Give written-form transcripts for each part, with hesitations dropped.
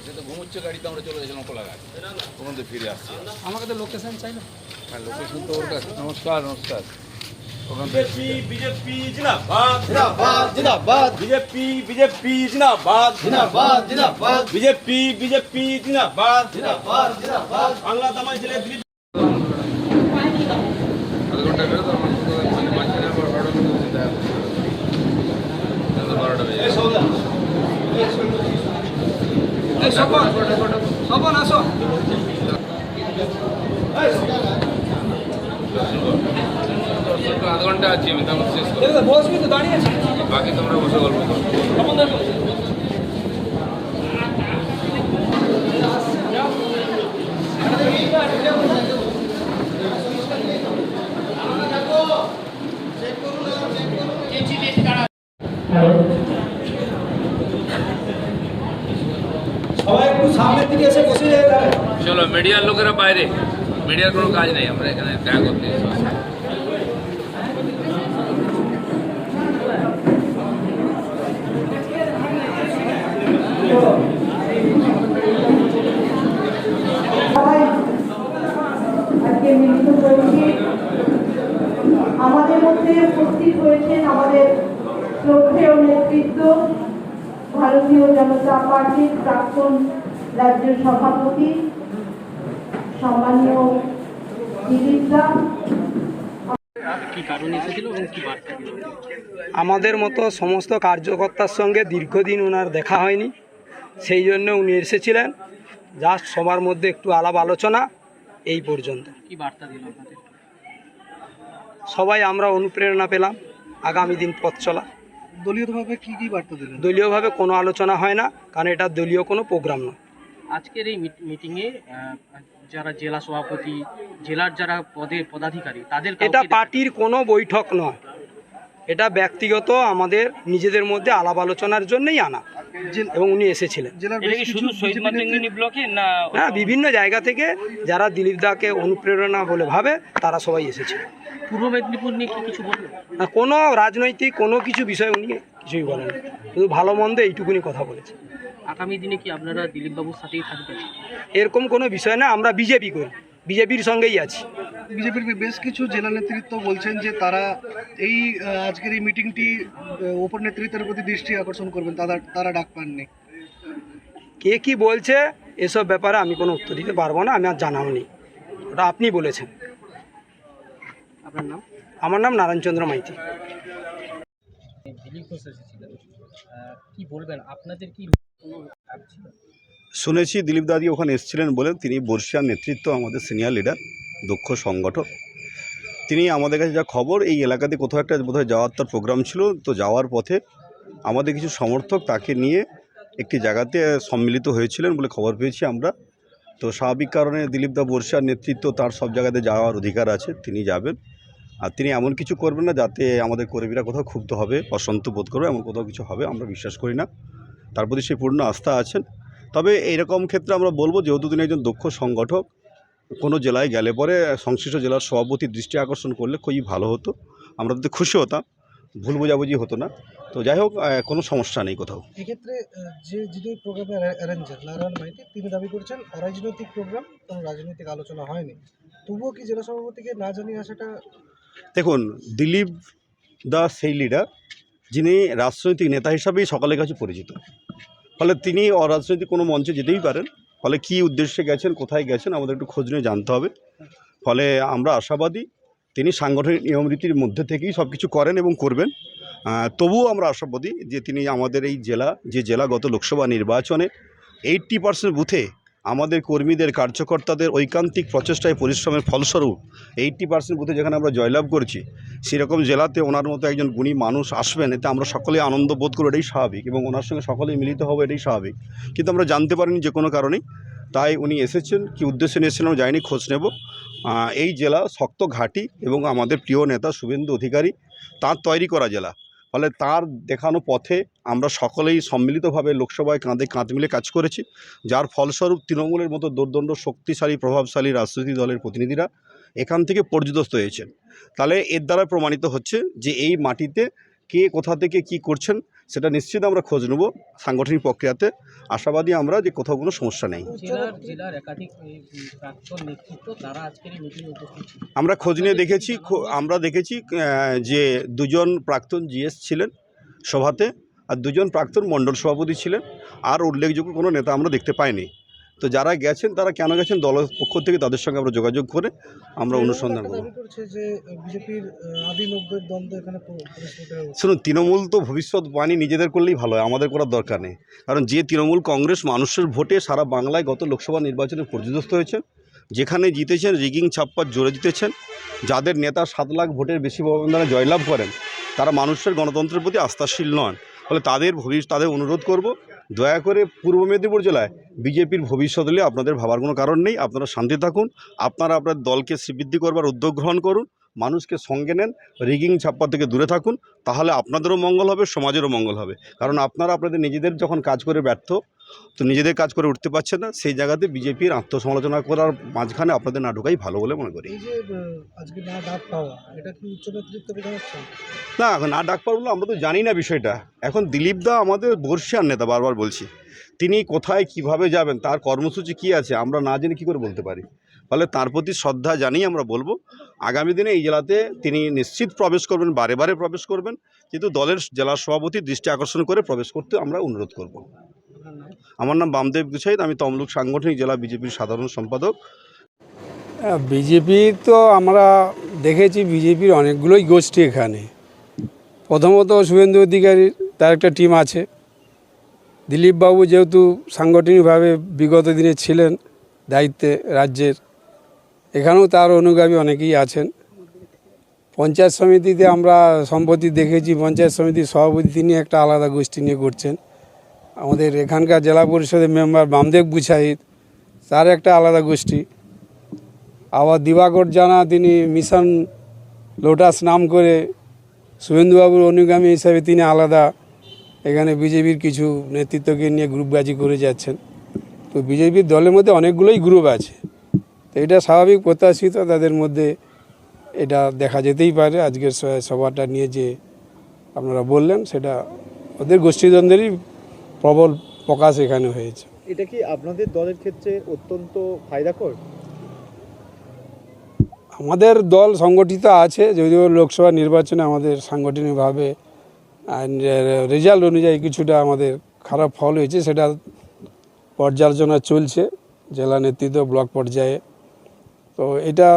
সে তো ঘুমোচ্ছে গাড়িতে, আমরা চলে গেছিলাম কোলাঘাট, ওখান থেকে ফিরে আসছি। আমাকে তো লোকেশন চাই না। হ্যাঁ, লোকেশন তো ওর কাছে। নমস্কার নমস্কার। ওখান बीजेपी बीजेपी जिंदाबाद जिंदाबाद जिंदाबाद बीजेपी बीजेपी जिंदाबाद जिंदाबाद जिंदाबाद बीजेपी बीजेपी जिंदाबाद जिंदाबाद जिंदाबाद बांग्ला तमाम जिले दिल्ली আধ ঘন্টা বেরো, তখন মানে মাঝখানে আবার 12টা বেজে যেতে হবে। 12টা বেজে যাবে। সবন আসো। আধ ঘন্টা আছি আমি, তারপর শেষ করবো। বসবি তো, দাঁড়িয়ে আছি। বাকি তোমরা বসে গল্প করো। সবাই একটু সামনের দিকে এসে বসে যেতে হবে। চলো, মিডিয়ার লোকেরা বাইরে, মিডিয়ার কোনো কাজ নেই, আমরা এখানে দেখা করতে এসেছি। আজকে মিলিত হয়েছি। আমাদের মধ্যে উপস্থিত হয়েছেন আমাদের শ্রদ্ধেয় নেতৃত্ব, ভারতীয় জনতা পার্টির প্রাক্তন রাজ্য সভাপতি সম্মানীয় দিলীপ দা। আমাদের মতো সমস্ত কার্যকর্তার সঙ্গে দীর্ঘদিন ওনার দেখা হয়নি, সেই জন্য উনি এসেছিলেন। জাস্ট সবার মধ্যে একটু আলাপ আলোচনা, এই পর্যন্ত। কি বার্তা দিল আপনাদের? সবাই আমরা অনুপ্রেরণা পেলাম আগামী দিন পথ চলা। দলীয়ভাবে কি বার্তা দিলেন? দলীয়ভাবে কোনো আলোচনা হয় না, কারণ এটা দলীয় কোনো প্রোগ্রাম নয়। আজকের এই মিটিংয়ে যারা জেলা সভাপতি, জেলার যারা পদাধিকারী, তাদের এটা পার্টির কোনো বৈঠক নয়, এটা ব্যক্তিগত আমাদের নিজেদের মধ্যে আলাপ আলোচনার জন্যই আনা, এবং উনি এসেছিলেন। শুধু শহীদ মাতঙ্গিনী ব্লকে না, হ্যাঁ, বিভিন্ন জায়গা থেকে যারা দিলীপ দাকে অনুপ্রেরণা বলে ভাবে তারা সবাই এসেছে। পূর্ব মেদিনীপুর নিয়ে কি কিছু বলবেন? না, কোনো রাজনৈতিক কোনো কিছু বিষয় উনি কিছুই বলেন, শুধু ভালো মন্দ এইটুকুনি কথা বলেছে। আগামী দিনে কি আপনারা দিলীপ বাবুর সাথেই থাকবেন? এরকম কোনো বিষয় না, আমরা বিজেপি করি, বিজেপির সঙ্গেই আছি। বিজেপির বেশ কিছু জেলা নেতৃত্ব বলছেন যে তারা এই আজকের এই মিটিংটি ওপর নেতৃত্বের প্রতি দৃষ্টি আকর্ষণ করবেন, তারা ডাক পাননি। কে কি বলছে এসব ব্যাপারে আমি কোনো উত্তর দিতে পারবো না, আমি আর জানাও নি, ওটা আপনি বলেছেন। আপনার নাম? আমার নাম নারায়ণচন্দ্র মাইতি। দিলীপ ঘোষ এসেছিলেন, কি বলবেন? আপনাদের কি শুনেছি দিলীপ দাদি ওখানে এসেছিলেন বলে। তিনি বর্ষিয়ার নেতৃত্ব, আমাদের সিনিয়র লিডার, দক্ষ সংগঠক। তিনি আমাদের কাছে যা খবর, এই এলাকাতে কোথাও একটা বোধহয় যাওয়ার তার প্রোগ্রাম ছিল, তো যাওয়ার পথে আমাদের কিছু সমর্থক তাকে নিয়ে একটি জায়গাতে সম্মিলিত হয়েছিলেন বলে খবর পেয়েছি আমরা। তো স্বাভাবিক কারণে দিলীপ দা বর্ষিয়ার নেতৃত্ব, তার সব জায়গাতে যাওয়ার অধিকার আছে, তিনি যাবেন। আর তিনি এমন কিছু করবেন না যাতে আমাদের কর্মীরা কোথাও ক্ষুব্ধ হবে, অসন্ত বোধ করবে, এমন কোথাও কিছু হবে আমরা বিশ্বাস করি না। তার প্রতি সেই পূর্ণ আস্থা আছেন। তবে এইরকম ক্ষেত্রে আমরা বলবো, যেহেতু তিনি একজন দক্ষ সংগঠক, কোনো জেলায় গেলে পরে সংশ্লিষ্ট জেলার সভাপতি দৃষ্টি আকর্ষণ করলে খুবই ভালো হতো, আমরা তাতে খুশি হতাম, ভুল বোঝাবুঝি হতো না। তো যাই হোক, কোনো সমস্যা নেই কোথাও। এক্ষেত্রে যিনি প্রোগ্রামের অ্যারেঞ্জার নারায়ণ মাইতি, তিনি দাবি করছেন অরাজনৈতিক প্রোগ্রাম, কোনো রাজনৈতিক আলোচনা হয়নি। তবুও কি জেলা সভাপতিকে না জানিয়ে আসাটা? দেখুন, দিলীপ দা সেই লিডার যিনি রাজনৈতিক নেতা হিসাবেই সকলের কাছে পরিচিত, ফলে তিনি অরাজনৈতিক কোনো মঞ্চে যেতেই পারেন। ফলে কী উদ্দেশ্যে গেছেন, কোথায় গেছেন, আমাদের একটু খোঁজ নিয়ে জানতে হবে। ফলে আমরা আশাবাদী তিনি সাংগঠনিক নিয়মরীতির মধ্যে থেকেই সব কিছু করেন এবং করবেন। তবুও আমরা আশাবাদী যে তিনি আমাদের এই জেলা গত লোকসভা নির্বাচনে 80% বুথে আমাদের কর্মীদের, কার্যকর্তাদের ঐকান্তিক প্রচেষ্টায়, পরিশ্রমের ফলস্বরূপ 80% বুথে যেখানে আমরা জয়লাভ করেছি, সেরকম জেলাতে ওনার মতো একজন গুণী মানুষ আসবেন, এতে আমরা সকলেই আনন্দ বোধ করব, এটাই স্বাভাবিক, এবং ওনার সঙ্গে সকলেই মিলিত হবো, এটাই স্বাভাবিক। কিন্তু আমরা জানতে পারিনি যে কোনো কারণেই, তাই উনি এসেছেন, কি উদ্দেশ্যে নিয়েছিলেন আমরা জানি, খোঁজ নেব। এই জেলা শক্ত ঘাঁটি এবং আমাদের প্রিয় নেতা শুভেন্দু অধিকারী তার তৈরি করা জেলা। ফলে তার দেখানো পথে আমরা সকলেই সম্মিলিতভাবে লোকসভায় কাঁধে কাঁধ মিলে কাজ করেছি, যার ফলস্বরূপ তৃণমূলের মতো দুর্দণ্ড শক্তিশালী প্রভাবশালী রাজনৈতিক দলের প্রতিনিধিরা এখান থেকে পর্যদস্ত হয়েছেন। তাহলে এর দ্বারা প্রমাণিত হচ্ছে যে এই মাটিতে কে কোথা থেকে কি করছেন সেটা নিশ্চিত আমরা খোঁজ নেব সাংগঠনিক প্রক্রিয়াতে। আশাবাদী আমরা যে কোথাও কোনো সমস্যা নেই। জেলার একাধিক প্রাক্তন নেতৃত্ব তারা আজকের এই মিটিংয়ে উপস্থিত ছিল। আমরা খোঁজ নিয়ে দেখেছি, আমরা দেখেছি যে 2জন প্রাক্তন জিএস ছিলেন সভাতে, আর 2জন প্রাক্তন মণ্ডল সভাপতি ছিলেন, আর উল্লেখযোগ্য কোনো নেতা আমরা দেখতে পাইনি। তো যারা গেছেন তারা কেন গেছেন, দলের পক্ষ থেকে তাদের সঙ্গে আমরা যোগাযোগ করে আমরা অনুসন্ধান করব। দাবি করছে যে বিজেপির আদি 90-এর দ্বন্দ্ব এখানে পরিস্ফুট হয়েছে। শুনুন, তৃণমূল তো ভবিষ্যৎবাণী নিজেদের করলেই ভালো হয়, আমাদের করার দরকার নেই। কারণ যে তৃণমূল কংগ্রেস মানুষের ভোটে সারা বাংলায় গত লোকসভা নির্বাচনে পর্যদস্ত হয়েছে, যেখানে জিতেছেন রিগিং ছাপ্পার জোরে জিতেছেন, যাদের নেতা 7 লাখ ভোটের বেশি ব্যবধানে জয়লাভ করেন, তারা মানুষের গণতন্ত্রের প্রতি আস্থাশীল নন। ফলে তাদের অনুরোধ করব, দয়া করে পূর্ব মেদিনীপুর জেলায় বিজেপির ভবিষ্যৎ হলে আপনাদের ভাবার কোনো কারণ নেই। আপনারা শান্তি থাকুন, আপনারা আপনার দলকে শ্রীবৃদ্ধি করবার উদ্যোগ গ্রহণ করুন, মানুষকে সঙ্গে নেন, রিগিং ছাপ্পা থেকে দূরে থাকুন, তাহলে আপনাদেরও মঙ্গল হবে, সমাজেরও মঙ্গল হবে। কারণ আপনারা আপনাদের নিজেদের যখন কাজ করে ব্যর্থ, তো নিজেদের কাজ করে উঠতে পারছেন না, সেই জায়গাতে বিজেপির আত্মসমালোচনা করার মাঝখানে আপনাদের না ঢোকাই ভালো বলে মনে করি। এই যে আজকে না ডাক পাওয়া, এটা কি উচ্চ নেতৃত্বকে জানাচ্ছেন? না, এখন না ডাক পারবো আমরা তো জানি না বিষয়টা। এখন দিলীপ দা আমাদের বর্ষিয়ান নেতা, বারবার বলছি, তিনি কোথায় কিভাবে যাবেন, তার কর্মসূচি কি আছে আমরা না জেনে কী করে বলতে পারি। ফলে তার প্রতি শ্রদ্ধা জানিয়ে আমরা বলবো, আগামী দিনে এই জেলাতে তিনি নিশ্চিত প্রবেশ করবেন, বারে বারে প্রবেশ করবেন, কিন্তু দলের জেলা সভাপতির দৃষ্টি আকর্ষণ করে প্রবেশ করতে আমরা অনুরোধ করব। আমার নাম বামদেব গুছাইত, আমি তমলুক সাংগঠনিক জেলা বিজেপির সাধারণ সম্পাদক। বিজেপির তো আমরা দেখেছি, বিজেপির অনেকগুলোই গোষ্ঠী এখানে। প্রথমত শুভেন্দু অধিকারী, তার একটা টিম আছে। দিলীপবাবু যেহেতু সাংগঠনিকভাবে বিগত দিনে ছিলেন দায়িত্বে রাজ্যের, এখানেও তার অনুগামী অনেকেই আছেন। পঞ্চায়েত সমিতিতে আমরা সম্প্রতি দেখেছি, পঞ্চায়েত সমিতির সভাপতি তিনি একটা আলাদা গোষ্ঠী নিয়ে করছেন। আমাদের এখানকার জেলা পরিষদের মেম্বার বামদেব গুছাইত, তার একটা আলাদা গোষ্ঠী। আবার দিবাকর জানা, তিনি মিশন লোটাস নাম করে শুভেন্দুবাবুর অনুগামী হিসাবে তিনি আলাদা এখানে বিজেপির কিছু নেতৃত্বকে নিয়ে গ্রুপবাজি করে যাচ্ছেন। তো বিজেপির দলের মধ্যে অনেকগুলোই গ্রুপ আছে, তো এটা স্বাভাবিক প্রত্যাশিত, তাদের মধ্যে এটা দেখা যেতেই পারে। আজকের সভাটা নিয়ে যে আপনারা বললেন, সেটা ওদের গোষ্ঠীদ্বন্দ্বেরই প্রবল প্রকাশ এখানে হয়েছে। এটা কি আপনাদের দলের ক্ষেত্রে অত্যন্ত ফায়দাকর? আমাদের দল সংগঠিত আছে, যদিও লোকসভা নির্বাচনে আমাদের সাংগঠনিকভাবে রেজাল্ট অনুযায়ী কিছুটা আমাদের খারাপ ফল হয়েছে, সেটা পর্যালোচনা চলছে জেলা নেতৃত্ব, ব্লক পর্যায়ে। তো এটা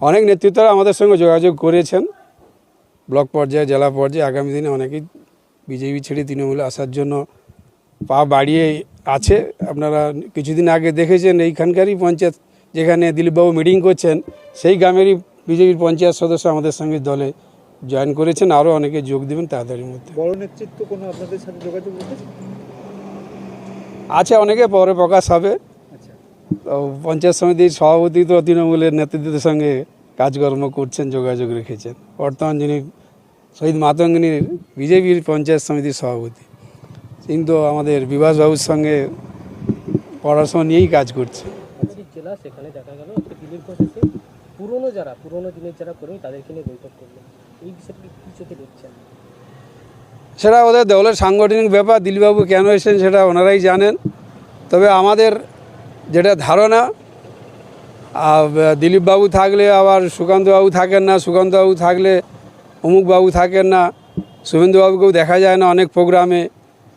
অনেক নেতৃত্বরা আমাদের সঙ্গে যোগাযোগ করেছেন, ব্লক পর্যায়ে, জেলা পর্যায়ে। আগামী দিনে অনেকেই বিজেপি ছেড়ে তৃণমূলে আসার জন্য পা বাড়িয়ে আছে। আপনারা কিছুদিন আগে দেখেছেন এইখানকারই পঞ্চায়েত, যেখানে দিলীপবাবু মিটিং করছেন, সেই গ্রামেরই বিজেপির পঞ্চায়েত সদস্য আমাদের সঙ্গে দলে জয়েন করেছেন। আরও অনেকে যোগ দেবেন তাড়াতাড়ির মধ্যে। বড় নেতৃত্ব কোনো আপনাদের সাথে যোগাযোগ রেখেছে? আছে, অনেকে পরে প্রকাশ হবে। তো পঞ্চায়েত সমিতির সভাপতি তো তৃণমূলের নেতৃত্বের সঙ্গে কাজকর্ম করছেন, যোগাযোগ রেখেছেন। বর্তমান যিনি শহীদ মাতঙ্গিনীর বিজেপির পঞ্চায়েত সমিতির সভাপতি, কিন্তু আমাদের বিভাসবাবুর সঙ্গে পড়াশোনা নিয়েই কাজ করছে। জেলা সেখানে দেখা গেল দিলীপ ঘোষ এসে পুরনো দিনের যারা কর্মী তাদেরকে নিয়ে বৈঠক করলেন, এই বিষয়টি কী চোখে দেখছেন? সেটা ওদের দলের সাংগঠনিক ব্যাপার, দিলীপবাবু কেন এসেছেন সেটা ওনারাই জানেন। তবে আমাদের যেটা ধারণা, দিলীপবাবু থাকলে আবার সুকান্তবাবু থাকেন না, সুকান্তবাবু থাকলে অমুকবাবু থাকেন না, শুভেন্দুবাবুকেও দেখা যায় না অনেক প্রোগ্রামে।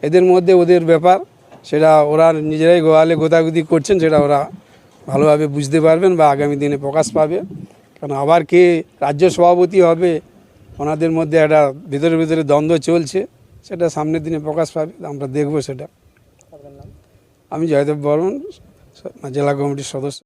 এদের মধ্যে ওদের ব্যাপার, সেটা ওরা নিজেরাই গোয়ালে গোতাগুতি করছেন, সেটা ওরা ভালোভাবে বুঝতে পারবেন বা আগামী দিনে প্রকাশ পাবে। কারণ আবার কে রাজ্য সভাপতি হবে, ওনাদের মধ্যে একটা ভিতরে ভিতরে দ্বন্দ্ব চলছে, সেটা সামনের দিনে প্রকাশ পাবে, আমরা দেখব সেটা। আমি জয়দেব বর্মন, জেলা কমিটির সদস্য।